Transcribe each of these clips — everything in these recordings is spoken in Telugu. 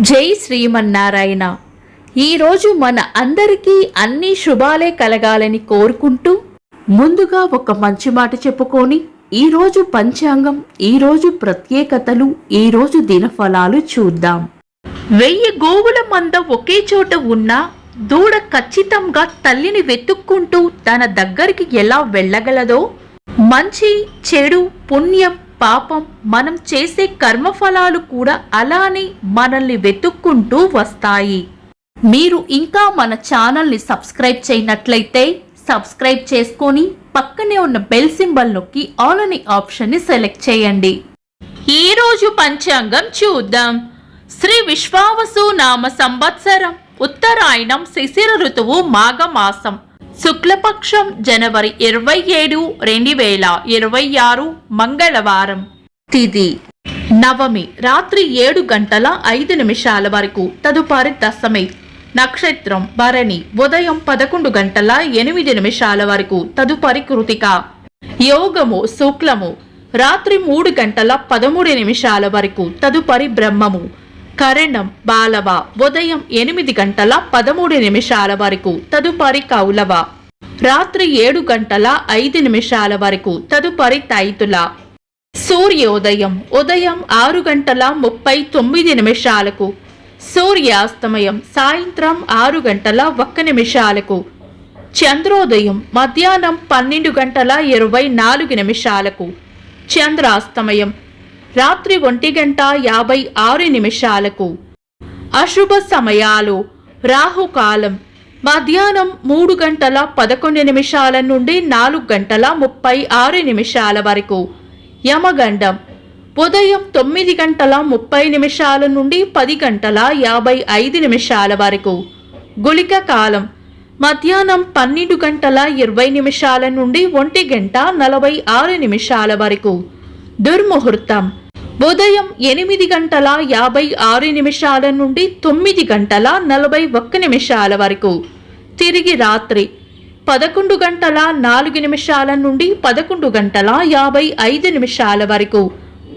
జై శ్రీమన్నారాయణ. ఈరోజు మన అందరికీ అన్ని శుభాలే కలగాలని కోరుకుంటూ ముందుగా ఒక మంచి మాట చెప్పుకొని ఈరోజు పంచాంగం, ఈరోజు ప్రత్యేకతలు, ఈరోజు దినఫలాలు చూద్దాం. 1000 గోవుల మంద ఒకే చోట ఉన్న దూడ ఖచ్చితంగా తల్లిని వెతుక్కుంటూ తన దగ్గరికి ఎలా వెళ్ళగలదో, మంచి చెడు పుణ్యం పాపం మనం చేసే కర్మఫలాలు కూడా అలానే మనల్ని వెతుక్కుంటూ వస్తాయి. మీరు ఇంకా మన ఛానల్ని సబ్స్క్రైబ్ చేయనట్లయితే సబ్స్క్రైబ్ చేసుకొని పక్కనే ఉన్న బెల్ సింబల్ నొక్కి ఆల్ అనే ఆప్షన్ని సెలెక్ట్ చేయండి. ఈరోజు పంచాంగం చూద్దాం. శ్రీ విశ్వావసు నామ సంవత్సరం, ఉత్తరాయణం, శిశిర ఋతువు, మాఘమాసం, శుక్లపక్షం, జనవరి 27, 2026, మంగళవారం. తిథి నవమి, రాత్రి 7 గంటల 5 నిమిషాల వరకు. తదుపరి దశమి. నక్షత్రం భరణి, ఉదయం 11 గంటల 8 నిమిషాల వరకు. తదుపరి కృతిక. యోగము శుక్లము, రాత్రి 3 గంటల 13 నిమిషాల వరకు. తదుపరి బ్రహ్మము. కరణం బాలవ, ఉదయం 8 గంటల 13 నిమిషాల వరకు. తదుపరి కౌలవ, రాత్రి 7 గంటల 5 నిమిషాల వరకు. తదుపరి తైతుల. సూర్యోదయం ఉదయం 6 గంటల 39 నిమిషాలకు. సూర్యాస్తమయం సాయంత్రం 6 గంటల 1 నిమిషాలకు. చంద్రోదయం మధ్యాహ్నం 12 గంటల 24 నిమిషాలకు. చంద్రాస్తమయం రాత్రి 1 గంట 56 నిమిషాలకు. అశుభ సమయాలు. రాహుకాలం మధ్యాహ్నం 3 గంటల 11 నిమిషాల నుండి 4 గంటల 36 నిమిషాల వరకు. యమగండం ఉదయం 9 గంటల 30 నిమిషాల నుండి 10 గంటల 55 నిమిషాల వరకు. గుళిక కాలం మధ్యాహ్నం 12 గంటల 20 నిమిషాల నుండి 1 గంట 46 నిమిషాల వరకు. దుర్ముహూర్తం ఉదయం 8 గంటల 56 నిమిషాల నుండి 9 గంటల 41 నిమిషాల వరకు. తిరిగి రాత్రి 11 గంటల 4 నిమిషాల నుండి 11 గంటల 55 నిమిషాల వరకు.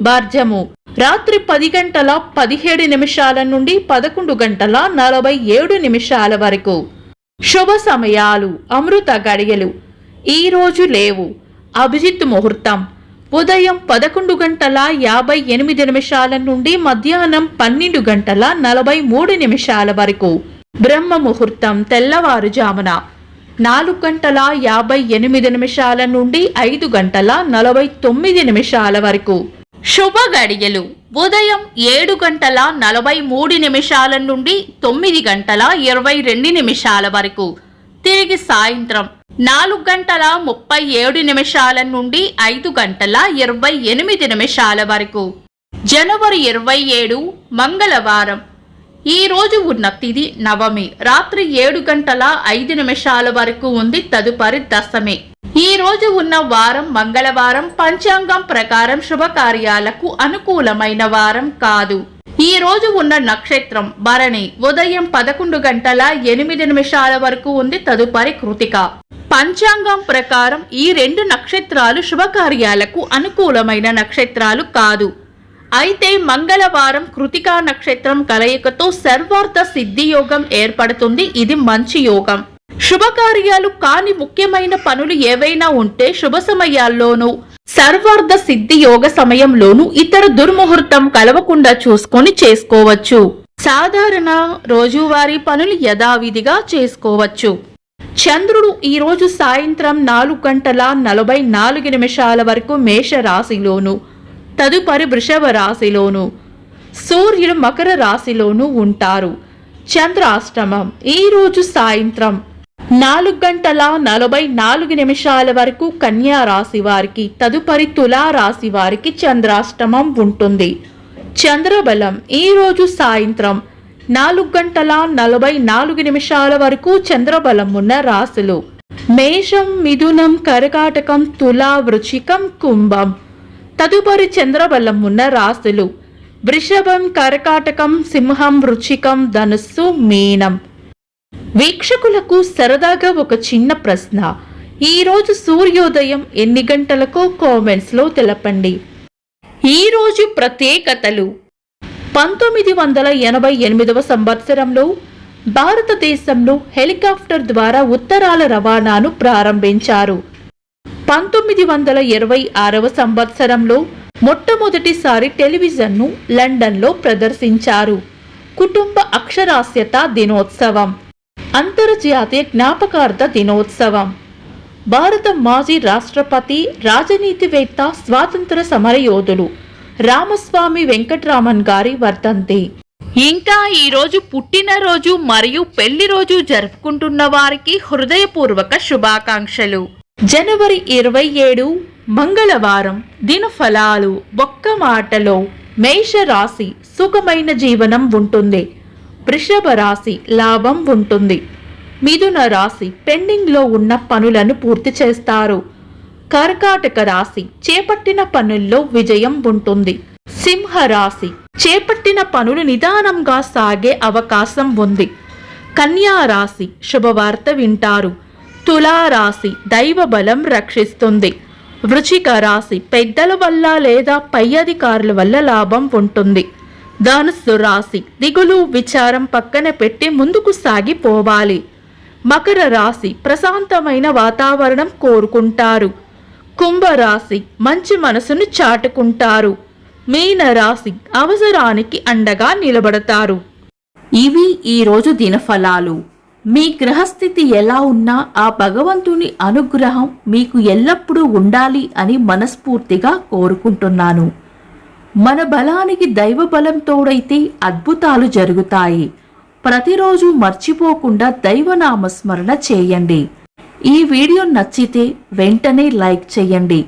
వర్జము రాత్రి 10 గంటల 17 నిమిషాల నుండి 11 గంటల 47 నిమిషాల వరకు. శుభ సమయాలు. అమృత గడియలు ఈరోజు లేవు. అభిజిత్ ముహూర్తం ఉదయం 11 గంటల 58 నిమిషాల నుండి మధ్యాహ్నం 12 గంటల 43 నిమిషాల వరకు. బ్రహ్మ ముహూర్తం తెల్లవారుజామున 4 గంటల 58 నిమిషాల నుండి 5 గంటల 49 నిమిషాల వరకు. శుభ గడియలు ఉదయం 7 గంటల 43 నిమిషాల నుండి 9 గంటల 22 నిమిషాల వరకు. తిరిగి సాయంత్రం 4 గంటల 37 నిమిషాల నుండి 5 గంటల 28 నిమిషాల వరకు. జనవరి 27 మంగళవారం. ఈ రోజు ఉన్న తిథి నవమి, రాత్రి 7 గంటల 5 నిమిషాల వరకు ఉంది. తదుపరి దశమి. ఈ రోజు ఉన్న వారం మంగళవారం. పంచాంగం ప్రకారం శుభకార్యాలకు అనుకూలమైన వారం కాదు. ఈ రోజు ఉన్న నక్షత్రం భరణి, ఉదయం 11 గంటల 8 నిమిషాల వరకు ఉంది. తదుపరి కృతిక. పంచాంగం ప్రకారం ఈ 2 నక్షత్రాలు శుభకార్యాలకు అనుకూలమైన నక్షత్రాలు కాదు. అయితే మంగళవారం కృతికా నక్షత్రం కలయికతో సర్వార్థ సిద్ధి యోగం ఏర్పడుతుంది. ఇది మంచి యోగం. శుభకార్యాలు కాని ముఖ్యమైన పనులు ఏవైనా ఉంటే శుభ సమయాల్లోనూ, సర్వార్థ సిద్ధి యోగ సమయంలోనూ ఇతర దుర్ముహూర్తం కలవకుండా చూసుకొని చేసుకోవచ్చు. సాధారణ రోజువారీ పనులు యథావిధిగా చేసుకోవచ్చు. చంద్రుడు ఈరోజు సాయంత్రం 4 గంటల 44 నిమిషాల వరకు మేష రాశిలోను, తదుపరి వృషభ రాశిలోను, సూర్యుడు మకర రాశిలోను ఉంటారు. చంద్రాష్టమం ఈరోజు సాయంత్రం 4 గంటల 44 నిమిషాల వరకు కన్యా రాశి వారికి, తదుపరి తులా రాశి వారికి చంద్రాష్టమం ఉంటుంది. చంద్రబలం ఈరోజు సాయంత్రం 4 గంటల 44 నిమిషాల వరకు చంద్రబలం ఉన్న రాశులు మేషం, మిథునం, కర్కాటకం, తులా, వృశ్చికం, కుంభం. తదుపరి చంద్రబలం ఉన్న రాశులు వృషభం, కర్కాటకం, సింహం, వృశ్చికం, ధనుస్సు, మీనం. వీక్షకులకు సరదాగా ఒక చిన్న ప్రశ్న. ఈరోజు సూర్యోదయం ఎన్ని గంటలకో కామెంట్స్లో తెలపండి. ఈరోజు ప్రత్యేకతలు. 1988వ సంవత్సరంలో భారతదేశంలో హెలికాప్టర్ ద్వారా ఉత్తరాల రవాణాను ప్రారంభించారు. 1926వ సంవత్సరంలో మొట్టమొదటిసారి టెలివిజన్ను లండన్లో ప్రదర్శించారు. కుటుంబ అక్షరాస్యత దినోత్సవం, అంతర్జాతీయ జ్ఞాపకార్థ దినోత్సవం, భారత మాజీ రాష్ట్రపతి, రాజనీతివేత్త, స్వాతంత్ర సమరయోధులు రామస్వామి వెంకట్రామన్ గారి వర్ధంతి. ఇంకా ఈరోజు పుట్టినరోజు మరియు పెళ్లి రోజు జరుపుకుంటున్న వారికి హృదయపూర్వక శుభాకాంక్షలు. జనవరి 27 మంగళవారం. దినఫలాలు. ఒక్క మాటలో మేష రాశి సుఖమైన జీవనం ఉంటుంది. వృషభ రాశి లాభం ఉంటుంది. మిథున రాశి పెండింగ్లో ఉన్న పనులను పూర్తి చేస్తారు. కర్కాటక రాశి చేపట్టిన పనుల్లో విజయం ఉంటుంది. సింహ రాశి చేపట్టిన పనులు నిదానంగా సాగే అవకాశం ఉంది. కన్యా రాశి శుభవార్త వింటారు. తులా రాశి దైవ బలం రక్షిస్తుంది. వృశ్చిక రాశి పెద్దల వల్ల లేదా పై అధికారుల వల్ల లాభం ఉంటుంది. ధనుస్సు రాశి దిగులు విచారం పక్కన పెట్టి ముందుకు సాగిపోవాలి. మకర రాశి ప్రశాంతమైన వాతావరణం కోరుకుంటారు. కుంభరాశి మంచి మనసును చాటుకుంటారు. మీన రాశి అవసరానికి అండగా నిలబడతారు. ఇవి ఈరోజు దినఫలాలు. మీ గ్రహస్థితి ఎలా ఉన్నా ఆ భగవంతుని అనుగ్రహం మీకు ఎల్లప్పుడూ ఉండాలి అని మనస్ఫూర్తిగా కోరుకుంటున్నాను. మన బలానికి దైవ బలం తోడైతే అద్భుతాలు జరుగుతాయి. ప్రతిరోజు మర్చిపోకుండా దైవనామస్మరణ చేయండి. ఈ వీడియో నచ్చితే వెంటనే లైక్ చేయండి.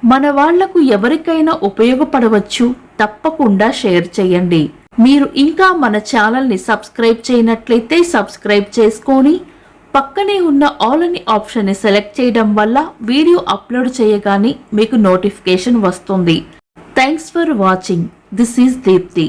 మన వాళ్లకు ఎవరికైనా ఉపయోగపడవచ్చు. తప్పకుండా షేర్ చేయండి. మీరు ఇంకా మన ఛానల్ని సబ్స్క్రైబ్ చేయనట్లయితే సబ్స్క్రైబ్ చేసుకొని పక్కనే ఉన్న ఆల్ అని ఆప్షన్ని సెలెక్ట్ చేయడం వల్ల వీడియో అప్లోడ్ చేయగానే మీకు నోటిఫికేషన్ వస్తుంది. Thanks for watching. This is Deepti.